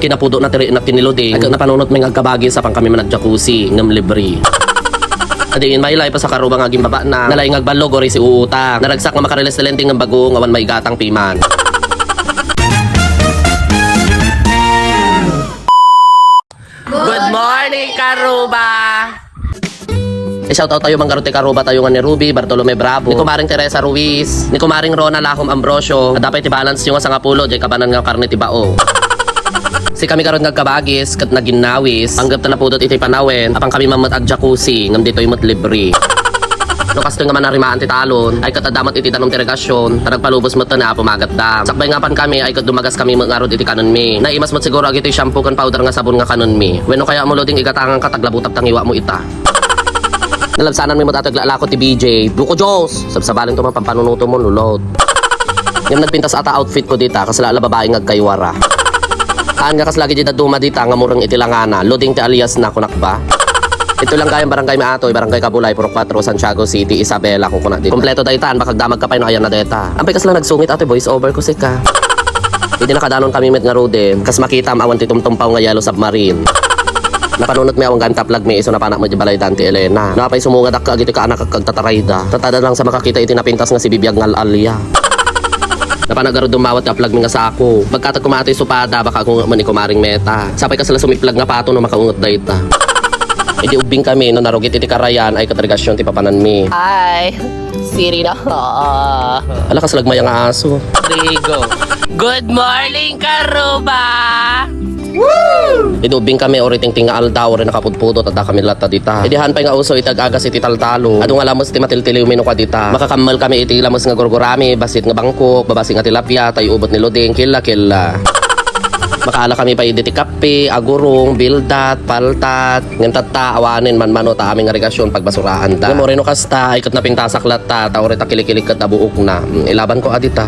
kinapudo na tiri na tinilodi. Ay napanunot may agkabagi sa pang kami man nag-jacuzzi ngam libre. Adi in my life sa karuba nga gimbaba na nalaing agbalog ori si uutang. Naragsak nga makariles talenting ng bago ngawan may gatang piman. Good morning, Karuba! I-shoutout tayo mga karote Karuba tayo nga ni Ruby, Bartolome Bravo, ni Kumaring Teresa Ruiz, ni Kumaring Rona Lahom Ambrosio, at dapat i-balance nyo nga sa ngapulo, jay kabanan nga karne tibao. Si kami karon nga kabagis, kat naginawis, panggap na napudot iti panawin, apang kami mamat ag jacuzzi, ngam dito imot libre. No kasto nga manarimaan ti talon, ay katadamat iti tanong tiragasyon, tarag palubos mo na pumagat dam. Sakbay nga pan kami, ay kat dumagas kami mangarod iti kanon mi. Naimas mo siguro ag iti shampoo kan powder nga sabon nga kanon mi. Wenno kaya mo loading igatangang kataglabutab tangiwa mo ita. Nalabsanan mi mo tatag lalako ti BJ, Buko Diyos, sabsabalin to mga pampanunuto mo lulod. Yung nagpintas ata outfit ko dita, kasi lala babae nga kaywara. Kaan nga kas lagi dita duma dita nga murang itilangana, loading ti alias na kunak ba? Ito lang kayang barangay Maatoy, barangay Kabulay, Purok 4, Santiago City, Isabela, kung kuna dito. Kompleto daytan, bakag damag ka pa ayan na deta. Ampay kas lang nagsungit ate voice over ko sika. Hindi nakadanon kami met nga roden, kas makita maawan ti tumtumpaw nga yellow submarine. Napanunot mi awang ganta plug mi iso na panak mo di balay danti Elena. Napay sumungad ak agiti ka anak kagtatarayda. Tatada lang sa makakita iti napintas nga si bibiyag ngal alya. Napanagaro dumawat ka plug mi nga sako. Pagkatag kumati supada baka kung man ikumaring meta. Sapay ka sila sumiplag nga pato no makaungot dayta. Idi ubing kami no narugit iti karayan ay katrigasyon ti papanan mi. Hi, Siri na. Ala kas lagmay nga aso. Rigo. Good morning, Karuba! Idubing kami ori tingting nga aldaw rin nakapudpudot at kami lata dita. Idihan pa nga uso itag-agas iti taltalo. Ado nga lamos ti matiltiliw mino ka dita. Makakamal kami iti lamos nga gurgurami, basit nga bangkok, babasing nga tilapia, tayo ubot ni Loding, kila. Makaala kami pa iditi kape, agurong, bildat, paltat, ngantata, awanin, manmano, ta aming regasyon pagbasuraan ta. Nga mo rin kasta, ikot na pintasak lata, ta ori ta kilikilig kat abuok na. Ilaban ko adita.